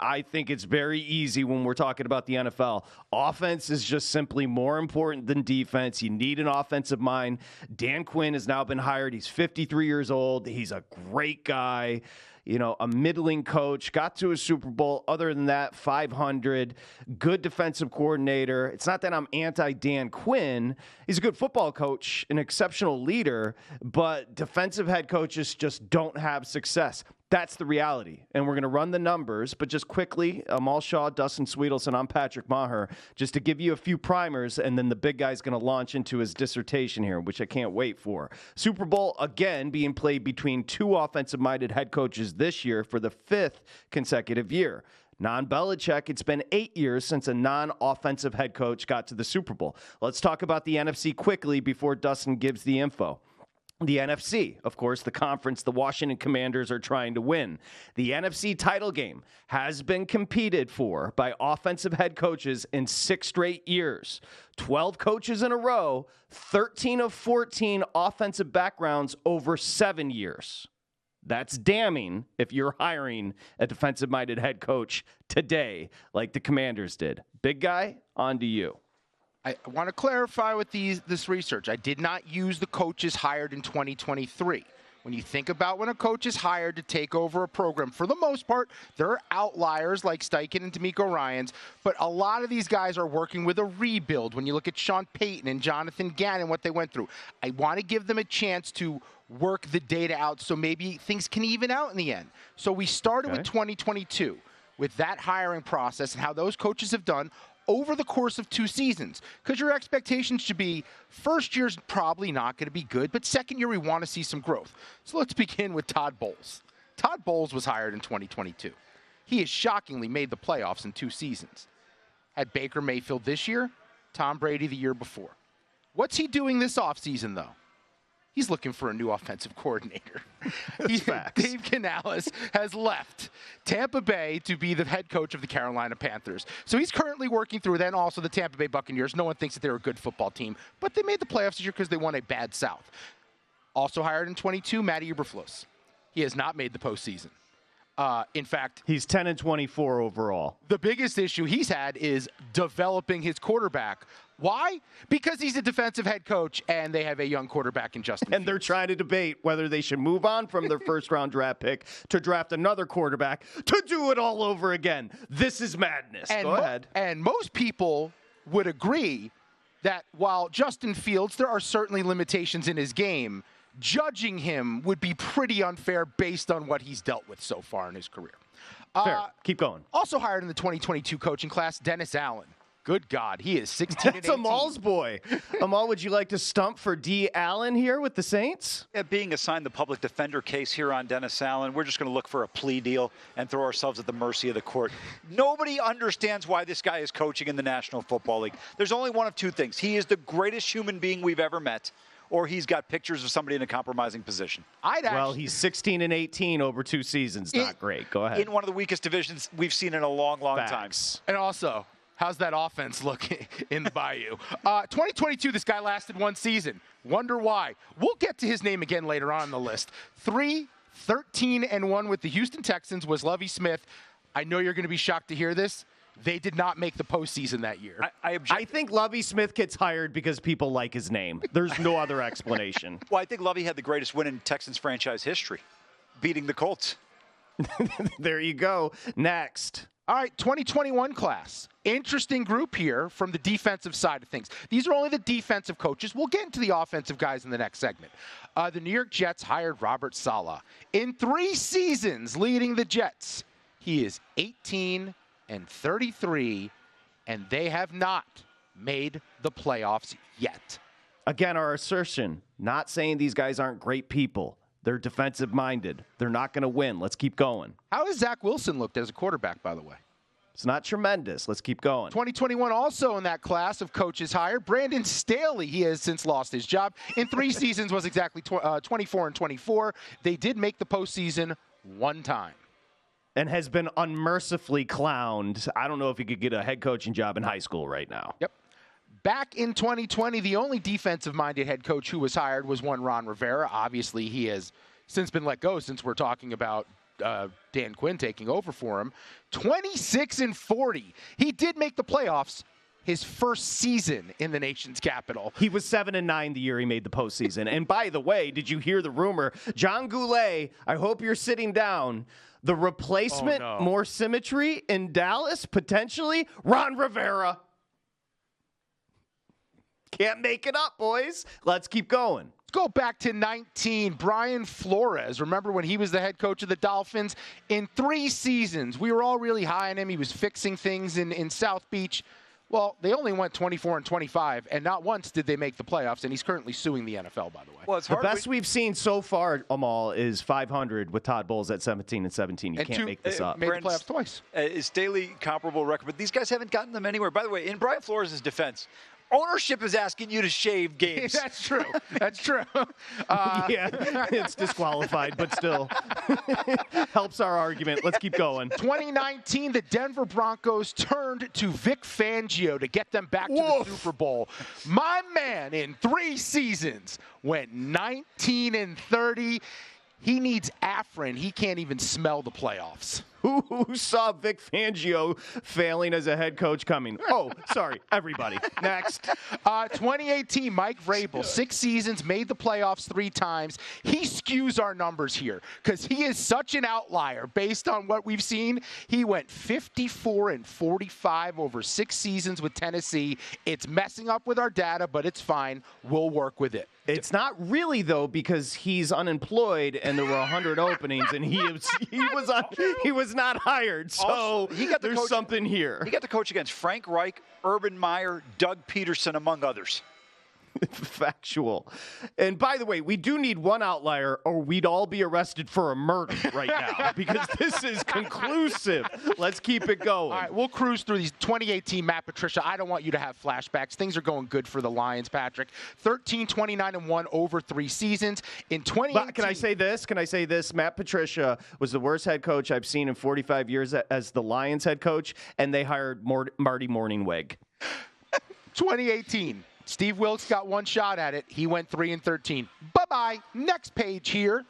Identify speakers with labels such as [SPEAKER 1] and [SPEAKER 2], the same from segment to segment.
[SPEAKER 1] I think it's very easy when we're talking about the NFL. Offense is just simply more important than defense. You need an offensive mind. Dan Quinn has now been hired. He's 53 years old. He's a great guy. A middling coach, got to a Super Bowl. Other than that, 500, good defensive coordinator. It's not that I'm anti-Dan Quinn. He's a good football coach, an exceptional leader, but defensive head coaches just don't have success. That's the reality. And we're going to run the numbers, but just quickly, Amal Shaw, Dustin Sweetelson, I'm Patrick Maher, just to give you a few primers, and then the big guy's going to launch into his dissertation here, which I can't wait for. Super Bowl, again, being played between two offensive-minded head coaches this year for the 5th consecutive year. Non-Belichick, it's been 8 years since a non-offensive head coach got to the Super Bowl. Let's talk about the NFC quickly before Dustin gives the info. The NFC, of course, the conference the Washington Commanders are trying to win. The NFC title game has been competed for by offensive head coaches in 6 straight years. 12 coaches in a row, 13 of 14 offensive backgrounds over 7 years. That's damning if you're hiring a defensive-minded head coach today like the Commanders did. Big guy, on to you.
[SPEAKER 2] I want to clarify with this research. I did not use the coaches hired in 2023. When you think about when a coach is hired to take over a program, for the most part, there are outliers like Steichen and D'Amico Ryans, but a lot of these guys are working with a rebuild. When you look at Sean Payton and Jonathan Gannon, what they went through, I want to give them a chance to work the data out so maybe things can even out in the end. So we started with 2022 with that hiring process and how those coaches have done over the course of 2 seasons, because your expectations should be first year's probably not going to be good, but second year we want to see some growth. So let's begin with Todd Bowles. Todd Bowles was hired in 2022. He has shockingly made the playoffs in 2 seasons. Had Baker Mayfield this year, Tom Brady the year before. What's he doing this offseason, though? He's looking for a new offensive coordinator. Dave Canales has left Tampa Bay to be the head coach of the Carolina Panthers. So he's currently working through that, and also the Tampa Bay Buccaneers. No one thinks that they're a good football team, but they made the playoffs this year because they won a bad South. Also hired in 22, Matty Eberflus. He has not made the postseason. In fact,
[SPEAKER 1] he's 10-24 overall.
[SPEAKER 2] The biggest issue he's had is developing his quarterback. Why? Because he's a defensive head coach, and they have a young quarterback in Justin Fields.
[SPEAKER 1] They're trying to debate whether they should move on from their first-round draft pick to draft another quarterback to do it all over again. This is madness. Go ahead.
[SPEAKER 2] And most people would agree that while Justin Fields, there are certainly limitations in his game, judging him would be pretty unfair based on what he's dealt with so far in his career.
[SPEAKER 1] Fair. Keep going.
[SPEAKER 2] Also hired in the 2022 coaching class, Dennis Allen. Good God, he is 16
[SPEAKER 1] That's Amal's boy. Amal, would you like to stump for D. Allen here with the Saints?
[SPEAKER 3] Yeah, being assigned the public defender case here on Dennis Allen, we're just going to look for a plea deal and throw ourselves at the mercy of the court. Nobody understands why this guy is coaching in the National Football League. There's only one of two things. He is the greatest human being we've ever met, or he's got pictures of somebody in a compromising position.
[SPEAKER 1] Well, he's 16-18 over 2 seasons. Not great. Go ahead.
[SPEAKER 3] In one of the weakest divisions we've seen in a long, long time.
[SPEAKER 2] And also, how's that offense looking in the Bayou? 2022, this guy lasted 1 season. Wonder why. We'll get to his name again later on the list. 13-1 with the Houston Texans was Lovie Smith. I know you're going to be shocked to hear this. They did not make the postseason that year.
[SPEAKER 1] I think Lovie Smith gets hired because people like his name. There's no other explanation.
[SPEAKER 3] Well, I think Lovie had the greatest win in Texans franchise history, beating the Colts.
[SPEAKER 1] There you go. Next.
[SPEAKER 2] All right, 2021 class. Interesting group here from the defensive side of things. These are only the defensive coaches. We'll get into the offensive guys in the next segment. The New York Jets hired Robert Saleh. In 3 seasons leading the Jets, he is 18-33, and they have not made the playoffs yet.
[SPEAKER 1] Again, our assertion, not saying these guys aren't great people. They're defensive-minded. They're not going to win. Let's keep going.
[SPEAKER 2] How has Zach Wilson looked as a quarterback, by the way?
[SPEAKER 1] It's not tremendous. Let's keep going.
[SPEAKER 2] 2021 also in that class of coaches hired. Brandon Staley, he has since lost his job. In 3 seasons was exactly 24-24. They did make the postseason 1 time.
[SPEAKER 1] And has been unmercifully clowned. I don't know if he could get a head coaching job in high school right now.
[SPEAKER 2] Yep. Back in 2020, the only defensive-minded head coach who was hired was one Ron Rivera. Obviously, he has since been let go since we're talking about Dan Quinn taking over for him. 26-40. He did make the playoffs his first season in the nation's capital.
[SPEAKER 1] He was 7-9 the year he made the postseason. And by the way, did you hear the rumor? John Goulet, I hope you're sitting down. The replacement, more symmetry in Dallas, potentially, Ron Rivera. Can't make it up, boys. Let's keep going.
[SPEAKER 2] Let's go back to 19. Brian Flores. Remember when he was the head coach of the Dolphins? In 3 seasons, we were all really high on him. He was fixing things in South Beach. Well, they only went 24-25, and not once did they make the playoffs, and he's currently suing the NFL, by the way.
[SPEAKER 3] Well, it's
[SPEAKER 1] the best we've seen so far, Amal, is 500 with Todd Bowles at 17-17. You can't make this up.
[SPEAKER 2] Made the playoffs twice.
[SPEAKER 3] It's daily comparable record, but these guys haven't gotten them anywhere. By the way, in Brian Flores' defense, ownership is asking you to shave games.
[SPEAKER 2] That's true. That's true.
[SPEAKER 1] Yeah, it's disqualified, but still helps our argument. Let's keep going.
[SPEAKER 2] 2019, the Denver Broncos turned to Vic Fangio to get them back to the Super Bowl. My man, in 3 seasons, went 19-30. He needs Afrin. He can't even smell the playoffs.
[SPEAKER 1] Who saw Vic Fangio failing as a head coach coming? Oh, sorry, everybody. Next.
[SPEAKER 2] 2018, Mike Vrabel, 6 seasons, made the playoffs 3 times. He skews our numbers here because he is such an outlier based on what we've seen. He went 54-45 over 6 seasons with Tennessee. It's messing up with our data, but it's fine. We'll work with it.
[SPEAKER 1] It's not really, though, because he's unemployed and there were 100 openings and he was not hired. So
[SPEAKER 3] also,
[SPEAKER 1] there's something here.
[SPEAKER 3] He got to coach against Frank Reich, Urban Meyer, Doug Peterson, among others.
[SPEAKER 1] Factual. And by the way, we do need one outlier or we'd all be arrested for a murder right now because this is conclusive. Let's keep it going.
[SPEAKER 2] All right, we'll cruise through these. 2018, Matt Patricia, I don't want you to have flashbacks. Things are going good for the Lions, Patrick. 13-29-1 over 3 seasons. In 2018.
[SPEAKER 1] But can I say this? Matt Patricia was the worst head coach I've seen in 45 years as the Lions head coach, and they hired Marty Morningweg.
[SPEAKER 2] 2018. Steve Wilkes got 1 shot at it. He went 3-13. Bye-bye. Next page here.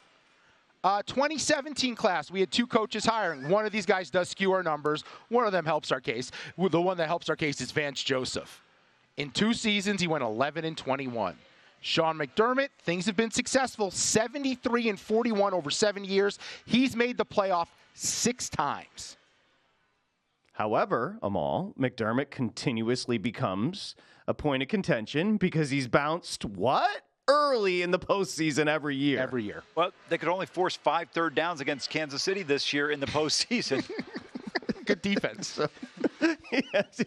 [SPEAKER 2] 2017 class, we had 2 coaches hiring. One of these guys does skew our numbers. One of them helps our case. The one that helps our case is Vance Joseph. In 2 seasons, he went 11-21. Sean McDermott, things have been successful. 73-41 over 7 years. He's made the playoff 6 times.
[SPEAKER 1] However, Amal, McDermott continuously becomes a point of contention because he's bounced early in the postseason every year.
[SPEAKER 2] Every year.
[SPEAKER 3] Well, they could only force 5 third downs against Kansas City this year in the postseason.
[SPEAKER 2] Good defense.
[SPEAKER 1] Yes,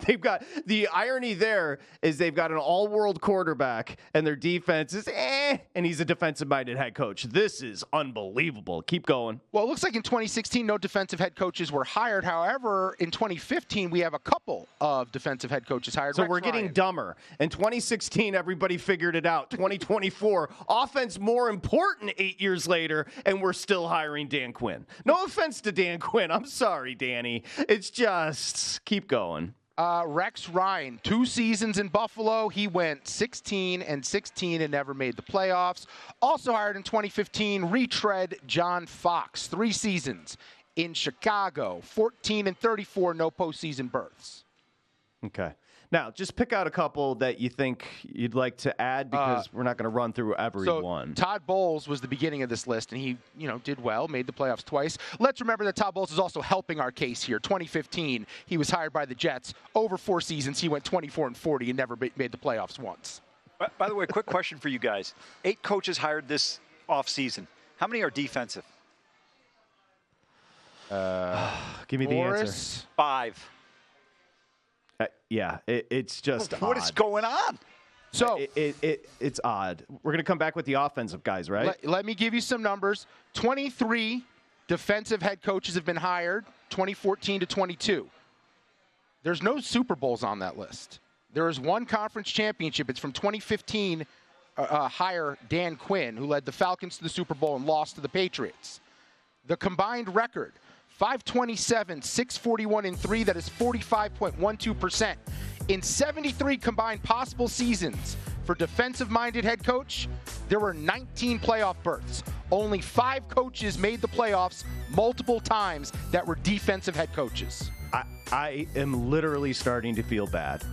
[SPEAKER 1] they've got the irony there is they've got an all-world quarterback and their defense is and he's a defensive-minded head coach. This is unbelievable. Keep going.
[SPEAKER 2] Well, it looks like in 2016 no defensive head coaches were hired. However, in 2015 we have a couple of defensive head coaches hired.
[SPEAKER 1] So we're getting dumber. In 2016 everybody figured it out. 2024 offense more important 8 years later and we're still hiring Dan Quinn. No offense to Dan Quinn. I'm sorry, Danny. It's just keep going.
[SPEAKER 2] Rex Ryan, 2 seasons in Buffalo. He went 16-16 and never made the playoffs. Also hired in 2015, retread John Fox, 3 seasons in Chicago, 14-34, no postseason berths.
[SPEAKER 1] Okay. Now, just pick out a couple that you think you'd like to add because we're not going to run through every one.
[SPEAKER 2] Todd Bowles was the beginning of this list, and he, did well, made the playoffs twice. Let's remember that Todd Bowles is also helping our case here. 2015, he was hired by the Jets. Over 4 seasons, he went 24-40 and never made the playoffs once.
[SPEAKER 3] By the way, quick question for you guys. 8 coaches hired this offseason. How many are defensive?
[SPEAKER 1] Give me the answer.
[SPEAKER 3] 5.
[SPEAKER 1] Yeah, it's just
[SPEAKER 3] What
[SPEAKER 1] odd.
[SPEAKER 3] is going on?
[SPEAKER 2] So
[SPEAKER 1] it's odd. We're going to come back with the offensive guys, right?
[SPEAKER 2] Let me give you some numbers. 23 defensive head coaches have been hired, 2014 to 22. There's no Super Bowls on that list. There is 1 conference championship. It's from 2015 hire Dan Quinn, who led the Falcons to the Super Bowl and lost to the Patriots. The combined record, 527, 641 and 3. That is 45.12%. In 73 combined possible seasons for defensive-minded head coach, there were 19 playoff berths. only 5 coaches made the playoffs multiple times that were defensive head coaches.
[SPEAKER 1] I am literally starting to feel bad.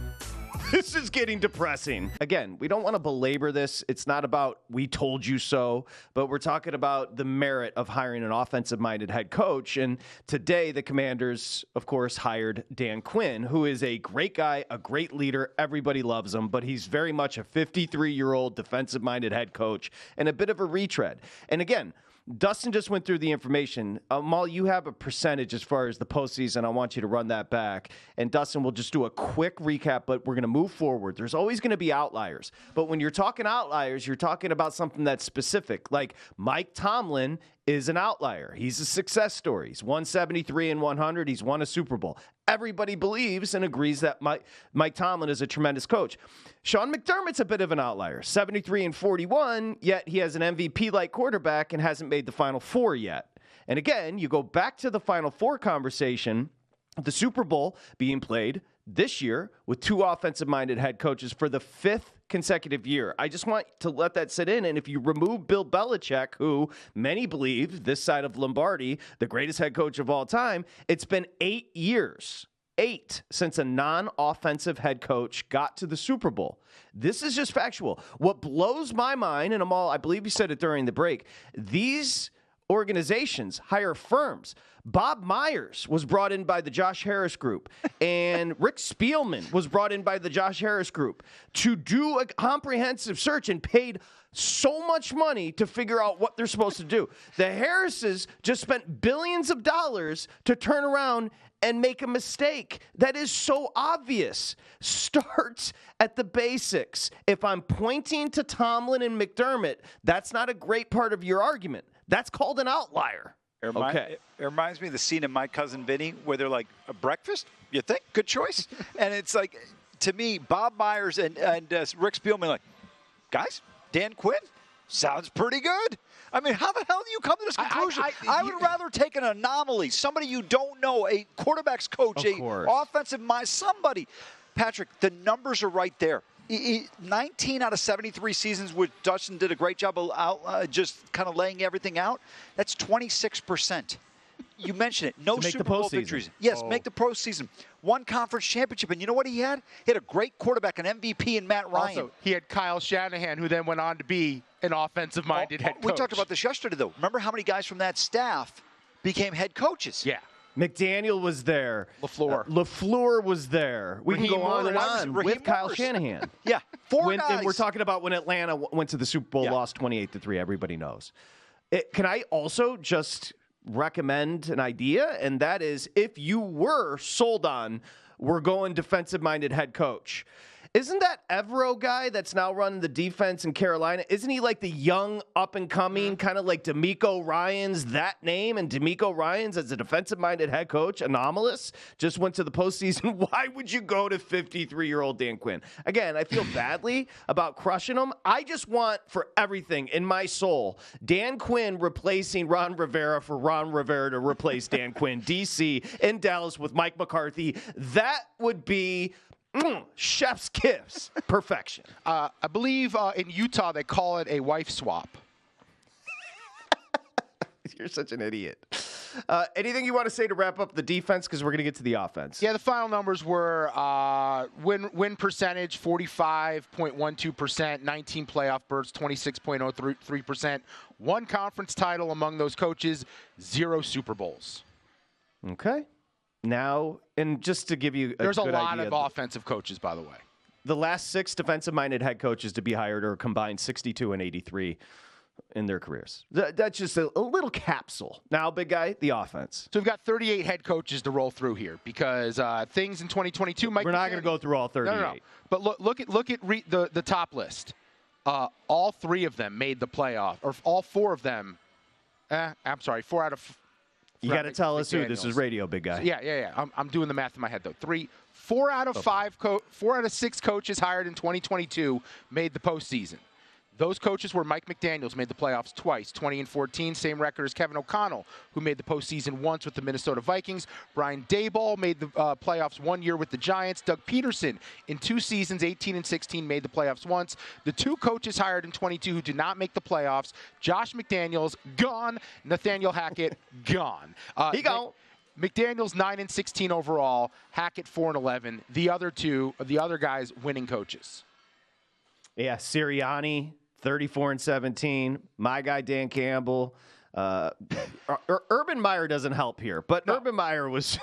[SPEAKER 1] This is getting depressing. Again, we don't want to belabor this. It's not about we told you so, but we're talking about the merit of hiring an offensive-minded head coach. And today, the Commanders, of course, hired Dan Quinn, who is a great guy, a great leader. Everybody loves him, but he's very much a 53-year-old defensive-minded head coach and a bit of a retread. And again, Dustin just went through the information. Mal, you have a percentage as far as the postseason. I want you to run that back. And Dustin will just do a quick recap, but we're going to move forward. There's always going to be outliers. But when you're talking outliers, you're talking about something that's specific. Like Mike Tomlin is an outlier. He's a success story. He's won 73 and 100. He's won a Super Bowl. Everybody believes and agrees that Mike Tomlin is a tremendous coach. Sean McDermott's a bit of an outlier. 73 and 41, yet he has an MVP-like quarterback and hasn't made the Final Four yet. And again, you go back to the Final Four conversation, the Super Bowl being played this year with 2 offensive-minded head coaches for the 5th consecutive year. I just want to let that sit in. And if you remove Bill Belichick, who many believe, this side of Lombardi, the greatest head coach of all time, it's been 8 years. 8 since a non-offensive head coach got to the Super Bowl. This is just factual. What blows my mind, and Amal, I believe you said it during the break, these organizations hire firms. Bob Myers was brought in by the Josh Harris Group, and Rick Spielman was brought in by the Josh Harris Group to do a comprehensive search and paid so much money to figure out what they're supposed to do. The Harrises just spent billions of dollars to turn around and make a mistake that is so obvious. Start at the basics. If I'm pointing to Tomlin and McDermott, that's not a great part of your argument. That's called an outlier.
[SPEAKER 3] It reminds me of the scene in My Cousin Vinny where they're like, a breakfast? You think? Good choice. And it's like, to me, Bob Myers and Rick Spielman like, guys, Dan Quinn sounds pretty good. I mean, how the hell do you come to this conclusion? I would rather take an anomaly, somebody you don't know, a quarterback's coach, offensive mind, somebody. Patrick, the numbers are right there. 19 out of 73 seasons, which Dustin did a great job of just kind of laying everything out. That's 26%. You mentioned it. No Super Bowl victories. Yes, make the postseason. 1 conference championship. And you know what he had? He had a great quarterback, an MVP in Matt Ryan.
[SPEAKER 2] Also, he had Kyle Shanahan, who then went on to be an offensive-minded head coach.
[SPEAKER 3] We talked about this yesterday, though. Remember how many guys from that staff became head coaches?
[SPEAKER 2] Yeah.
[SPEAKER 1] McDaniel was there.
[SPEAKER 2] LaFleur
[SPEAKER 1] was there. We can go on and on with Kyle Shanahan.
[SPEAKER 3] Yeah, 4 guys.
[SPEAKER 1] And we're talking about when Atlanta went to the Super Bowl, lost 28-3. Everybody knows. Can I also just recommend an idea? And that is, if you were sold on, we're going defensive-minded head coach, isn't that Evero guy that's now running the defense in Carolina? Isn't he like the young up-and-coming, kind of like DeMeco Ryans, that name? And DeMeco Ryans as a defensive-minded head coach, anomalous, just went to the postseason. Why would you go to 53-year-old Dan Quinn? Again, I feel badly about crushing him. I just want, for everything in my soul, Dan Quinn replacing Ron Rivera for Ron Rivera to replace Dan Quinn. D.C. in Dallas with Mike McCarthy. That would be... chef's kiss. Perfection.
[SPEAKER 2] I believe in Utah they call it a wife swap.
[SPEAKER 1] You're such an idiot. Anything you want to say to wrap up the defense? Because we're going to get to the offense.
[SPEAKER 2] Yeah, the final numbers were win percentage, 45.12%, 19 playoff berths, 26.03%, 1 conference title among those coaches, 0 Super Bowls.
[SPEAKER 1] Okay. Now, and just to give you
[SPEAKER 2] there's
[SPEAKER 1] a good
[SPEAKER 2] lot
[SPEAKER 1] idea,
[SPEAKER 2] of offensive coaches, by the way.
[SPEAKER 1] The last 6 defensive-minded head coaches to be hired are combined 62 and 83 in their careers. That's just a little capsule. Now, big guy, the offense.
[SPEAKER 2] So we've got 38 head coaches to roll through here because things in 2022 might.
[SPEAKER 1] We're not going to go through all 38.
[SPEAKER 2] No. But look at the top list. All 3 of them made the playoff, or all 4 of them. I'm sorry, 4 out of.
[SPEAKER 1] You got to tell us who. This is radio, big guy.
[SPEAKER 2] Yeah. I'm doing the math in my head, though. 4 out of 6 coaches hired in 2022 made the postseason. Those coaches were Mike McDaniels, made the playoffs twice, 20-14, same record as Kevin O'Connell, who made the postseason once with the Minnesota Vikings. Brian Daboll made the playoffs 1 year with the Giants. Doug Peterson, in 2 seasons, 18 and 16, made the playoffs once. The 2 coaches hired in 22 who did not make the playoffs, Josh McDaniels, gone. Nathaniel Hackett, gone.
[SPEAKER 1] He gone.
[SPEAKER 2] McDaniels 9 and 16 overall, Hackett 4 and 11. The other guys winning coaches.
[SPEAKER 1] Yeah, Sirianni 34 and 17. My guy Dan Campbell. Urban Meyer doesn't help here, but no. Urban Meyer was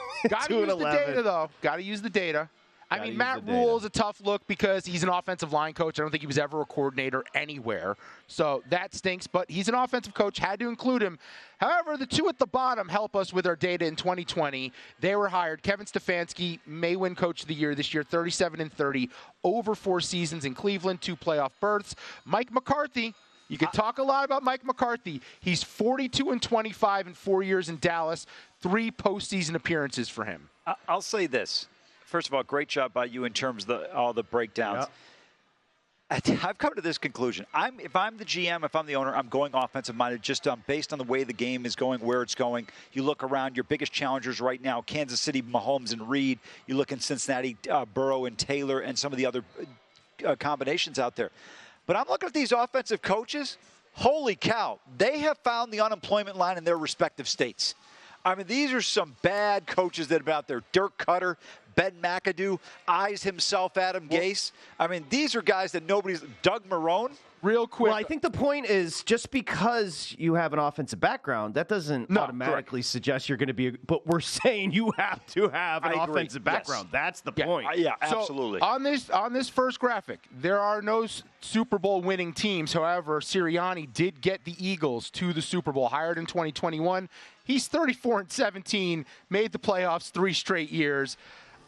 [SPEAKER 1] 2 and 11.
[SPEAKER 2] Got to use the data though. Got to use the data. I mean, Matt Rule is a tough look because he's an offensive line coach. I don't think he was ever a coordinator anywhere. So that stinks, but he's an offensive coach. Had to include him. However, the 2 at the bottom help us with our data in 2020. They were hired. Kevin Stefanski may win Coach of the Year this year, 37 and 30, over 4 seasons in Cleveland, 2 playoff berths. Mike McCarthy. You could talk a lot about Mike McCarthy. He's 42 and 25 in 4 years in Dallas, 3 postseason appearances for him.
[SPEAKER 3] I'll say this. First of all, great job by you in terms of all the breakdowns. Yep. I've come to this conclusion. If I'm the GM, if I'm the owner, I'm going offensive-minded just based on the way the game is going, where it's going. You look around, your biggest challengers right now, Kansas City, Mahomes and Reed. You look in Cincinnati, Burrow and Taylor and some of the other combinations out there. But I'm looking at these offensive coaches. Holy cow. They have found the unemployment line in their respective states. I mean, these are some bad coaches that have been out there. Dirk Cutter, Ben McAdoo, Eyes himself, Adam Gase. I mean, these are guys that nobody's – Doug Marrone.
[SPEAKER 2] Real quick.
[SPEAKER 1] Well, I think the point is just because you have an offensive background, that doesn't automatically suggest you're going to be – but we're saying you have to have an offensive background. Yes. That's the point.
[SPEAKER 3] Yeah, absolutely.
[SPEAKER 2] So on this first graphic, there are no Super Bowl winning teams. However, Sirianni did get the Eagles to the Super Bowl, hired in 2021. He's 34 and 17, made the playoffs 3 straight years.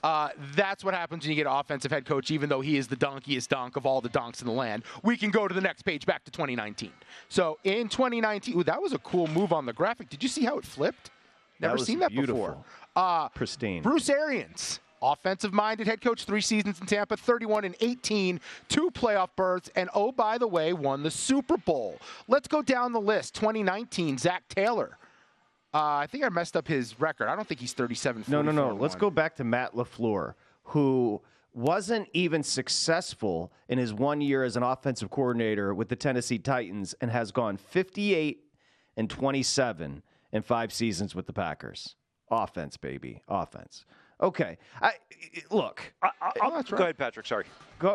[SPEAKER 2] That's what happens when you get an offensive head coach, even though he is the donkiest donk of all the donks in the land. We can go to the next page, back to 2019. So in 2019, that was a cool move on the graphic. Did you see how it flipped? Never seen that before.
[SPEAKER 1] Pristine.
[SPEAKER 2] Bruce Arians, offensive-minded head coach, 3 seasons in Tampa, 31 and 18, 2 playoff berths, and oh, by the way, won the Super Bowl. Let's go down the list. 2019, Zach Taylor. I think I messed up his record. I don't think he's 37.
[SPEAKER 1] No. Let's go back to Matt LaFleur, who wasn't even successful in his 1 year as an offensive coordinator with the Tennessee Titans and has gone 58 and 27 in 5 seasons with the Packers. Offense, baby. Offense. Okay. Look.
[SPEAKER 3] Go ahead, Patrick. Sorry.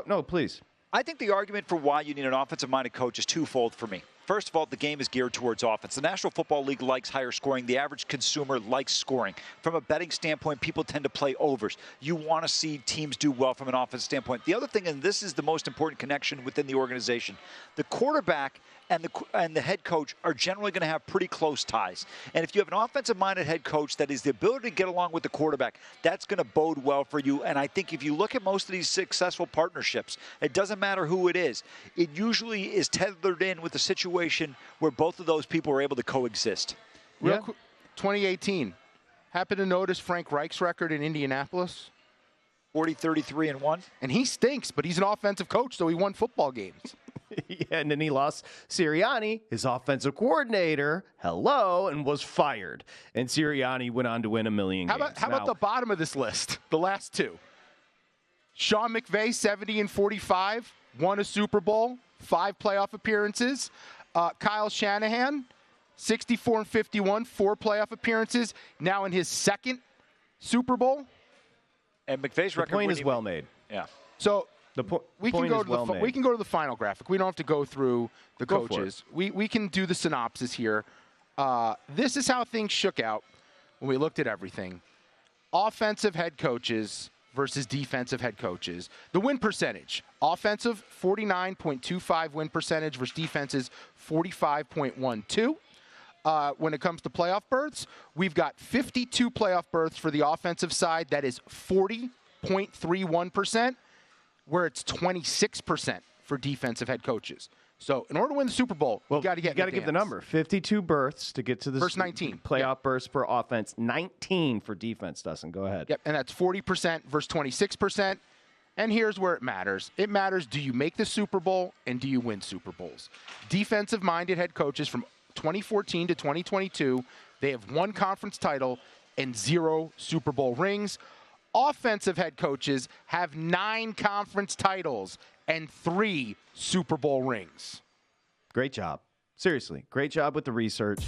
[SPEAKER 1] No, please.
[SPEAKER 3] I think the argument for why you need an offensive-minded coach is twofold for me. First of all, the game is geared towards offense. The National Football League likes higher scoring. The average consumer likes scoring. From a betting standpoint, people tend to play overs. You want to see teams do well from an offensive standpoint. The other thing, and this is the most important connection within the organization, the quarterback and the head coach are generally going to have pretty close ties. And if you have an offensive-minded head coach that is the ability to get along with the quarterback, that's going to bode well for you. And I think if you look at most of these successful partnerships, it doesn't matter who it is usually is tethered in with a situation where both of those people are able to coexist.
[SPEAKER 2] Real quick, 2018. Happen to notice Frank Reich's record in Indianapolis?
[SPEAKER 3] 40-33-1.
[SPEAKER 2] And he stinks, but he's an offensive coach, so he won football games.
[SPEAKER 1] Yeah, and then he lost Sirianni, his offensive coordinator, and was fired. And Sirianni went on to win 1 million games.
[SPEAKER 2] How about the bottom of this list, the last 2? Sean McVay, 70 and 45, won a Super Bowl, 5 playoff appearances. Kyle Shanahan, 64 and 51, 4 playoff appearances, now in his 2nd Super Bowl.
[SPEAKER 3] And McVay's record.
[SPEAKER 1] The point is well made.
[SPEAKER 3] Yeah.
[SPEAKER 2] So
[SPEAKER 1] we can go
[SPEAKER 2] to the final graphic. We don't have to go through the coaches. We can do the synopsis here. This is how things shook out when we looked at everything. Offensive head coaches versus defensive head coaches. The win percentage. Offensive, 49.25 win percentage versus defense's 45.12. When it comes to playoff berths, we've got 52 playoff berths for the offensive side. That is 40.31%, where it's 26% for defensive head coaches. So in order to win the Super Bowl, you got to
[SPEAKER 1] give the number. 52 berths to get to the
[SPEAKER 2] first 19
[SPEAKER 1] playoff berths for offense, 19 for defense. Dustin, go ahead.
[SPEAKER 2] Yep, and that's 40% versus 26%. And here's where it matters. It matters, do you make the Super Bowl and do you win Super Bowls? Defensive-minded head coaches from 2014 to 2022, they have 1 conference title and 0 Super Bowl rings. Offensive head coaches have 9 conference titles and 3 Super Bowl rings.
[SPEAKER 1] Great job. Seriously, great job with the research.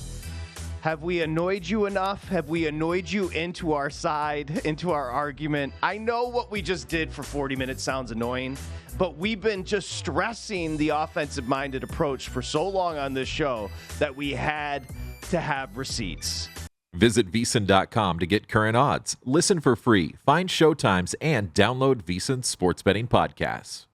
[SPEAKER 1] Have we annoyed you enough? Have we annoyed you into our side, into our argument? I know what we just did for 40 minutes sounds annoying, but we've been just stressing the offensive-minded approach for so long on this show that we had to have receipts.
[SPEAKER 4] Visit VSiN.com to get current odds, listen for free, find showtimes, and download VSiN sports betting podcasts.